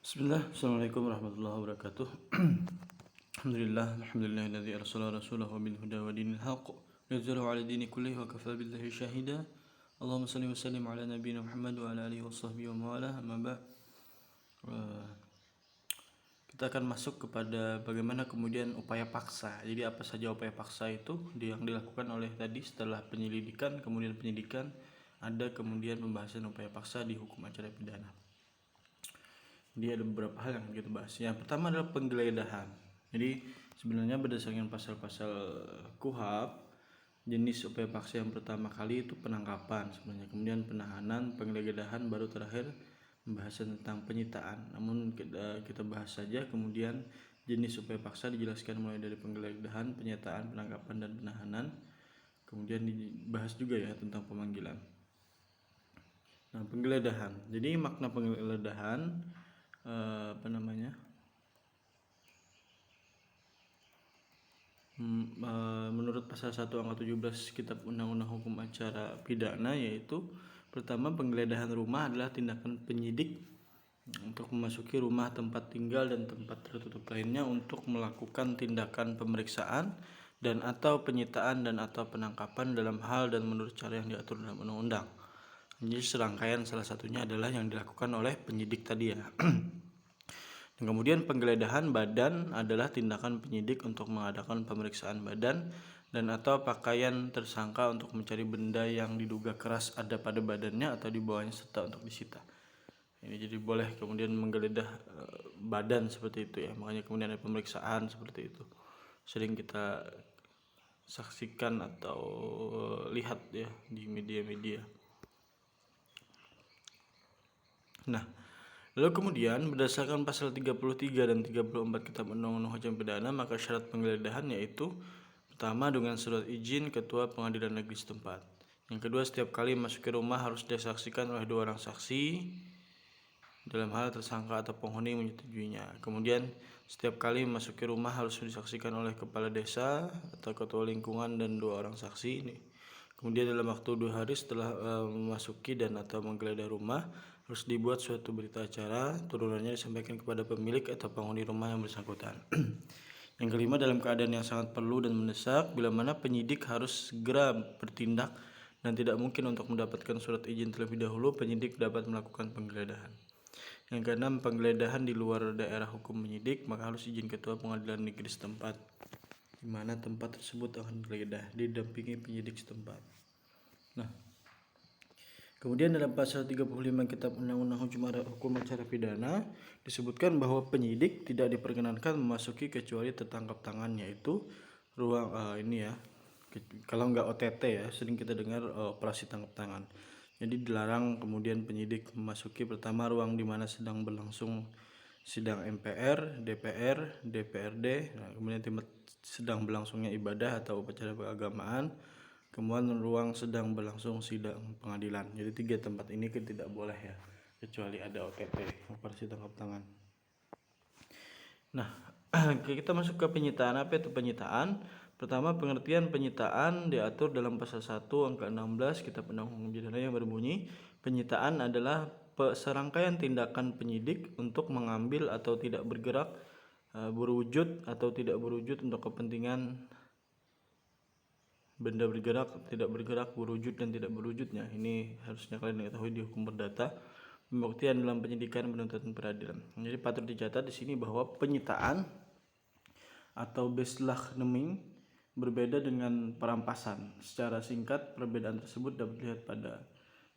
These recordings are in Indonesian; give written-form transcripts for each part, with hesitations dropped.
Bismillah, Assalamualaikum warahmatullahi wabarakatuh. Alhamdulillahilladzi arsala rasulahu bil huda wa dinil haqq yuzhiruhu 'ala dini kullihi wa kafa billahi syahida. Allahumma shalli wa sallim ala nabiyyina Muhammad wa ala alihi washabbihi wa mawalah. Amma ba'd. Kita akan masuk kepada bagaimana kemudian upaya paksa. Jadi apa saja upaya paksa itu yang dilakukan oleh tadi setelah penyelidikan, kemudian penyidikan, ada kemudian pembahasan upaya paksa di hukum acara pidana. Dia ada beberapa hal yang kita bahas. Yang pertama adalah penggeledahan. Jadi sebenarnya berdasarkan pasal-pasal KUHP, jenis upaya paksa yang pertama kali itu penangkapan sebenarnya, kemudian penahanan, penggeledahan, baru terakhir pembahasan tentang penyitaan. Namun kita bahas saja kemudian jenis upaya paksa dijelaskan mulai dari penggeledahan, penyitaan, penangkapan, dan penahanan. Kemudian dibahas juga ya tentang pemanggilan. Nah, penggeledahan. Jadi makna penggeledahan menurut pasal 1 angka 17 Kitab Undang-Undang Hukum Acara Pidana, yaitu pertama, penggeledahan rumah adalah tindakan penyidik untuk memasuki rumah, tempat tinggal, dan tempat tertutup lainnya untuk melakukan tindakan pemeriksaan dan atau penyitaan dan atau penangkapan dalam hal dan menurut cara yang diatur dalam undang-undang. Jadi serangkaian salah satunya adalah yang dilakukan oleh penyidik tadi ya. Dan kemudian penggeledahan badan adalah tindakan penyidik untuk mengadakan pemeriksaan badan dan atau pakaian tersangka untuk mencari benda yang diduga keras ada pada badannya atau di bawahnya serta untuk disita. Ini jadi boleh kemudian menggeledah badan seperti itu ya. Makanya kemudian ada pemeriksaan seperti itu. Sering kita saksikan atau lihat ya di media-media. Nah, lalu kemudian berdasarkan pasal 33 dan 34 Kitab Undang-Undang Hukum Pidana, maka syarat penggeledahan yaitu pertama, dengan surat izin ketua pengadilan negeri setempat. Yang kedua, setiap kali masuk ke rumah harus disaksikan oleh 2 orang saksi dalam hal tersangka atau penghuni menyetujuinya. Kemudian setiap kali masuk ke rumah harus disaksikan oleh kepala desa atau ketua lingkungan dan 2 orang saksi ini. Kemudian dalam waktu 2 hari setelah memasuki dan atau menggeledah rumah harus dibuat suatu berita acara, turunannya disampaikan kepada pemilik atau penghuni rumah yang bersangkutan. Yang kelima, dalam keadaan yang sangat perlu dan mendesak, bila mana penyidik harus segera bertindak dan tidak mungkin untuk mendapatkan surat izin terlebih dahulu, penyidik dapat melakukan penggeledahan. Yang keenam, penggeledahan di luar daerah hukum penyidik, maka harus izin ketua pengadilan negeri setempat, di mana tempat tersebut akan digeledah, didampingi penyidik setempat. Nah, kemudian dalam pasal 35 Kitab Undang-Undang Hukum Acara Pidana disebutkan bahwa penyidik tidak diperkenankan memasuki kecuali tertangkap tangan, yaitu ruang ini ya. Kalau nggak OTT ya, sering kita dengar operasi tangkap tangan. Jadi dilarang kemudian penyidik memasuki pertama ruang di mana sedang berlangsung sidang MPR, DPR, DPRD, kemudian tempat sedang berlangsungnya ibadah atau upacara keagamaan, kemudian ruang sedang berlangsung sidang pengadilan. Jadi 3 tempat ini tidak boleh ya, kecuali ada OTT, operasi tangkap tangan. Nah, kita masuk ke penyitaan. Apa itu penyitaan? Pertama, pengertian penyitaan diatur dalam pasal 1 angka 16 Kitab Undang-Undang Pidana yang berbunyi, penyitaan adalah serangkaian tindakan penyidik untuk mengambil atau tidak bergerak, berwujud atau tidak berwujud untuk kepentingan benda bergerak, tidak bergerak, berwujud dan tidak berwujudnya. Ini harusnya kalian ketahui di hukum perdata. Pembuktian dalam penyidikan penuntutan peradilan. Jadi patut dicatat di sini bahwa penyitaan atau beslagneming berbeda dengan perampasan. Secara singkat, perbedaan tersebut dapat dilihat pada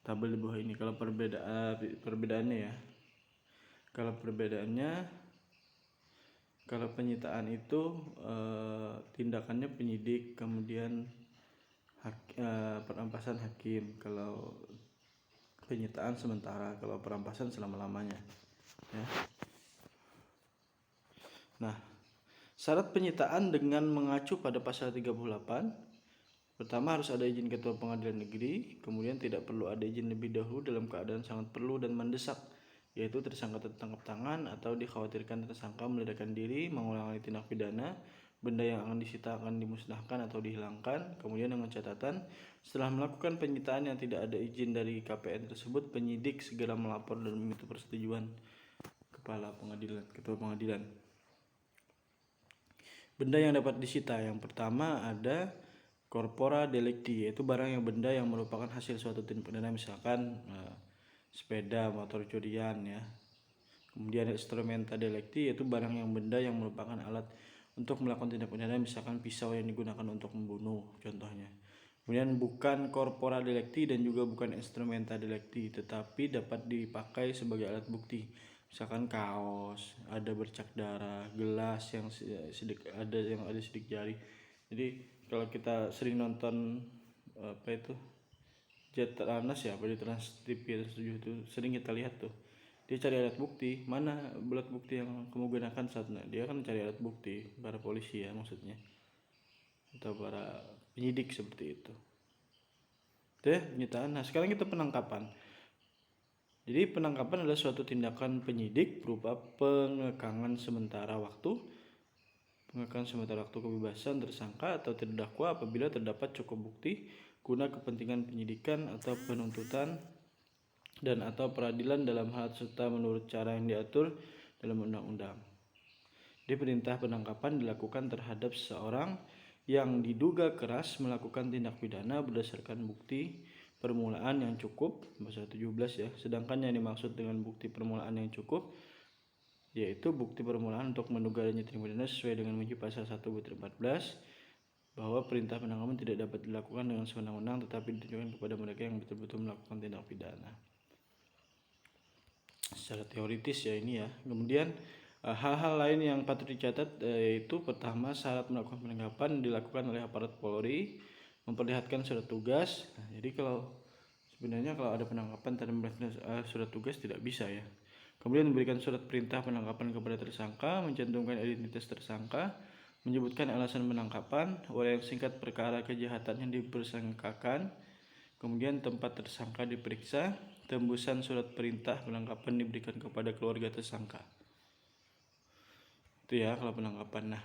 tabel di bawah ini. Kalau perbedaannya ya, kalau penyitaan itu tindakannya penyidik, kemudian perampasan hakim. Kalau penyitaan sementara, kalau perampasan selama-lamanya ya. Nah, syarat penyitaan dengan mengacu pada pasal 38, pertama harus ada izin ketua pengadilan negeri, kemudian tidak perlu ada izin lebih dahulu dalam keadaan sangat perlu dan mendesak, yaitu tersangka tertangkap tangan atau dikhawatirkan tersangka melarikan diri, mengulangi tindak pidana, benda yang akan disita akan dimusnahkan atau dihilangkan. Kemudian dengan catatan, setelah melakukan penyitaan yang tidak ada izin dari KPN tersebut, penyidik segera melapor dan meminta persetujuan ketua pengadilan. Benda yang dapat disita, yang pertama ada corpora delicti, yaitu barang yang benda yang merupakan hasil suatu tindak pidana, misalkan sepeda motor curian ya. Kemudian instrumenta delicti, yaitu barang yang benda yang merupakan alat untuk melakukan tindak pidana, misalkan pisau yang digunakan untuk membunuh contohnya. Kemudian bukan corpora delicti dan juga bukan instrumenta delicti, tetapi dapat dipakai sebagai alat bukti. Misalkan kaos, ada bercak darah, gelas yang ada sidik jari. Jadi kalau kita sering nonton Jetranas ya, pada Trans TV Trans 7 itu sering kita lihat tuh. Dia cari alat bukti, mana alat bukti yang kamu gunakan saat dia kan cari alat bukti, para polisi ya maksudnya, atau para penyidik seperti itu. Itu ya penyitaan. Nah sekarang kita penangkapan. Jadi penangkapan adalah suatu tindakan penyidik berupa pengekangan sementara waktu kebebasan tersangka atau terdakwa apabila terdapat cukup bukti guna kepentingan penyidikan atau penuntutan dan atau peradilan dalam hal serta menurut cara yang diatur dalam undang-undang. Di perintah penangkapan dilakukan terhadap seseorang yang diduga keras melakukan tindak pidana berdasarkan bukti permulaan yang cukup, pasal 17 ya. Sedangkan yang dimaksud dengan bukti permulaan yang cukup yaitu bukti permulaan untuk menduga adanya tindak pidana sesuai dengan bunyi pasal 1 butir 14 bahwa perintah penangkapan tidak dapat dilakukan dengan sewenang-wenang tetapi ditujukan kepada mereka yang betul-betul melakukan tindak pidana. Secara teoritis ya ini ya. Kemudian hal-hal lain yang patut dicatat yaitu pertama, syarat melakukan penangkapan dilakukan oleh aparat Polri, memperlihatkan surat tugas. Nah, jadi sebenarnya kalau ada penangkapan tanpa memperlihatkan surat tugas tidak bisa ya. Kemudian memberikan surat perintah penangkapan kepada tersangka, mencantumkan identitas tersangka, menyebutkan alasan penangkapan, uraian singkat perkara kejahatan yang dipersangkakan, kemudian tempat tersangka diperiksa, tembusan surat perintah penangkapan diberikan kepada keluarga tersangka. Itu ya kalau penangkapan. Nah,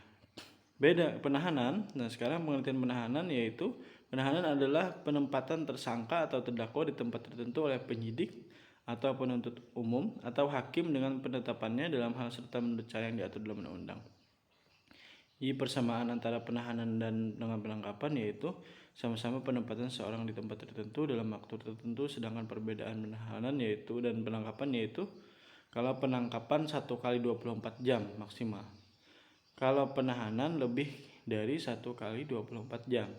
beda penahanan. Nah, sekarang pengertian penahanan yaitu penahanan adalah penempatan tersangka atau terdakwa di tempat tertentu oleh penyidik atau penuntut umum atau hakim dengan penetapannya dalam hal serta menurut cara yang diatur dalam undang-undang. Jadi persamaan antara penahanan dan dengan penangkapan yaitu sama-sama penempatan seorang di tempat tertentu dalam waktu tertentu, sedangkan perbedaan penahanan yaitu dan penangkapan yaitu kalau penangkapan 1 kali 24 jam maksimal. Kalau penahanan lebih dari 1 kali 24 jam.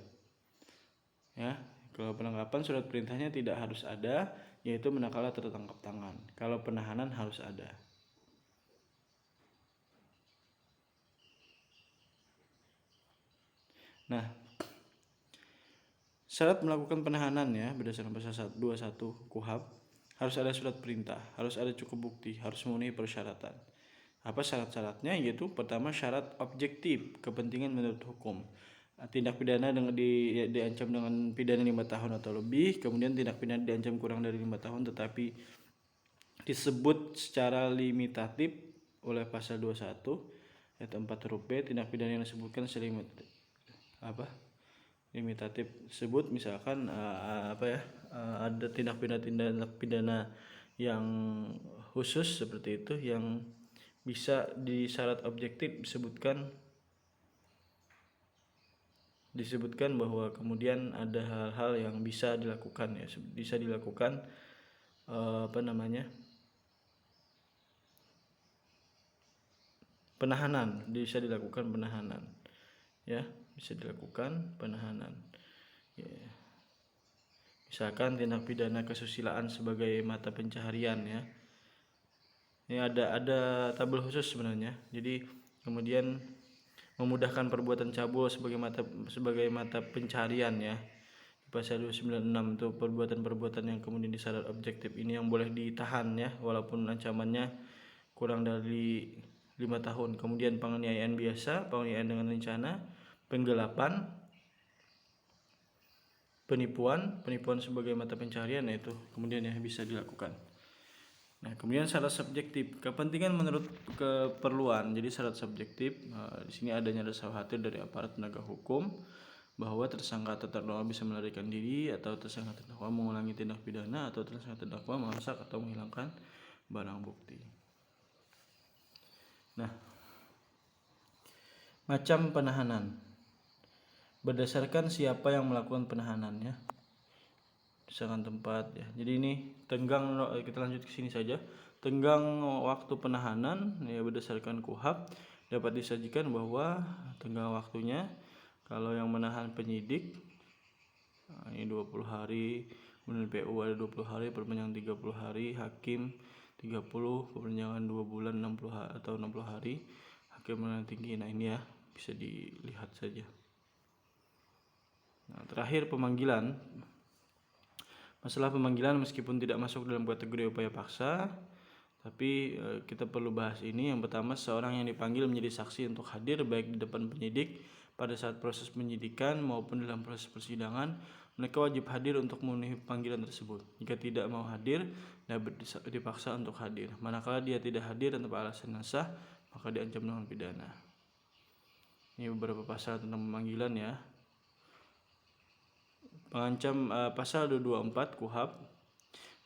Ya, kalau penangkapan surat perintahnya tidak harus ada, yaitu manakala tertangkap tangan. Kalau penahanan harus ada. Nah, syarat melakukan penahanan ya berdasarkan pasal 21 KUHP harus ada surat perintah, harus ada cukup bukti, harus memenuhi persyaratan. Apa syarat-syaratnya? Yaitu pertama, syarat objektif kepentingan menurut hukum. Tindak pidana diancam dengan pidana 5 tahun atau lebih, kemudian tindak pidana diancam kurang dari 5 tahun tetapi disebut secara limitatif oleh pasal 21 ayat 4 huruf B, tindak pidana yang disebutkan limitatif sebut misalkan ada tindak pidana yang khusus seperti itu yang bisa di syarat objektif disebutkan bahwa kemudian ada hal-hal yang bisa dilakukan ya, bisa dilakukan penahanan, bisa dilakukan penahanan ya, bisa dilakukan penahanan ya. Misalkan tindak pidana kesusilaan sebagai mata pencaharian ya. Ini ada tabel khusus sebenarnya. Jadi kemudian memudahkan perbuatan cabul sebagai mata pencaharian ya. Pasal 296 itu perbuatan-perbuatan yang kemudian disyarat objektif ini yang boleh ditahan ya, walaupun ancamannya kurang dari 5 tahun. Kemudian penganiayaan biasa, penganiayaan dengan rencana, penggelapan, penipuan sebagai mata pencaharian, itu kemudian ya bisa dilakukan. Nah, kemudian syarat subjektif, kepentingan menurut keperluan. Jadi syarat subjektif di sini adanya rasa khawatir dari aparat penegak hukum bahwa tersangka atau terdakwa bisa melarikan diri, atau tersangka terdakwa mengulangi tindak pidana, atau tersangka terdakwa merusak atau menghilangkan barang bukti. Nah, macam penahanan berdasarkan siapa yang melakukan penahanannya, misalkan tempat ya. Jadi ini tenggang, kita lanjut ke sini saja. Tenggang waktu penahanan ya berdasarkan KUHP dapat disajikan bahwa tenggang waktunya kalau yang menahan penyidik ini 20 hari, kemudian PU ada 20 hari, perpanjangan 30 hari, hakim 30, perpanjangan 2 bulan 60 hari, atau 60 hari, hakim menang tinggi. Nah ini ya bisa dilihat saja. Nah, terakhir pemanggilan. Masalah pemanggilan meskipun tidak masuk dalam kategori upaya paksa, tapi kita perlu bahas ini. Yang pertama, seorang yang dipanggil menjadi saksi untuk hadir baik di depan penyidik pada saat proses penyidikan maupun dalam proses persidangan, mereka wajib hadir untuk memenuhi panggilan tersebut. Jika tidak mau hadir, dapat dipaksa untuk hadir. Manakala dia tidak hadir tanpa alasan yang sah, maka diancam dengan pidana. Ini beberapa pasal tentang pemanggilan ya. Mengancam pasal 224 KUHP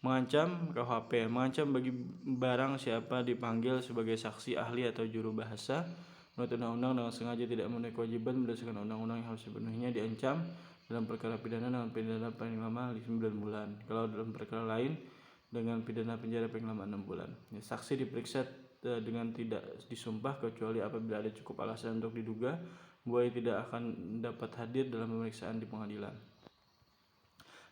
mengancam KUHP, mengancam bagi barang siapa dipanggil sebagai saksi, ahli atau juru bahasa menurut undang-undang dengan sengaja tidak memenuhi kewajiban berdasarkan undang-undang yang harus dipenuhinya, diancam dalam perkara pidana dengan pidana paling lama 9 bulan. Kalau dalam perkara lain dengan pidana penjara paling lama 6 bulan. Ya, saksi diperiksa dengan tidak disumpah kecuali apabila ada cukup alasan untuk diduga bahwa ia tidak akan dapat hadir dalam pemeriksaan di pengadilan.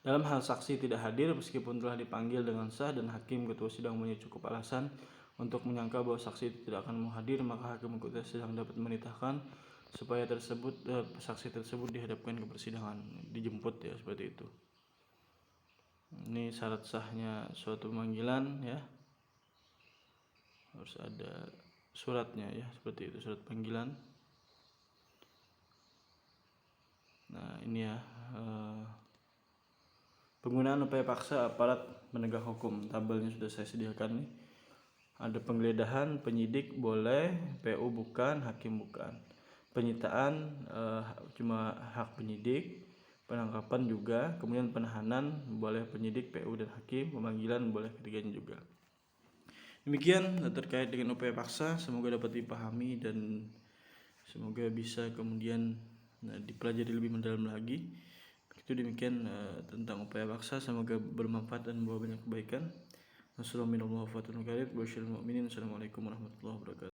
Dalam hal saksi tidak hadir meskipun telah dipanggil dengan sah dan hakim ketua sidang punya cukup alasan untuk menyangka bahwa saksi itu tidak akan mau hadir, maka hakim ketua sidang dapat menitahkan supaya saksi tersebut dihadapkan ke persidangan, dijemput ya, seperti itu. Ini syarat sahnya suatu pemanggilan ya, harus ada suratnya ya, seperti itu, surat panggilan. Nah ini ya, penggunaan upaya paksa aparat penegak hukum, tabelnya sudah saya sediakan nih. Ada penggeledahan, penyidik boleh, PU bukan, hakim bukan. Penyitaan cuma hak penyidik, penangkapan juga, kemudian penahanan boleh penyidik, PU dan hakim, pemanggilan boleh ketiganya juga. Demikian terkait dengan upaya paksa, semoga dapat dipahami dan semoga bisa kemudian dipelajari lebih mendalam lagi. Itu demikian tentang upaya paksa, semoga bermanfaat dan membawa banyak kebaikan. Assalamualaikum warahmatullahi wabarakatuh.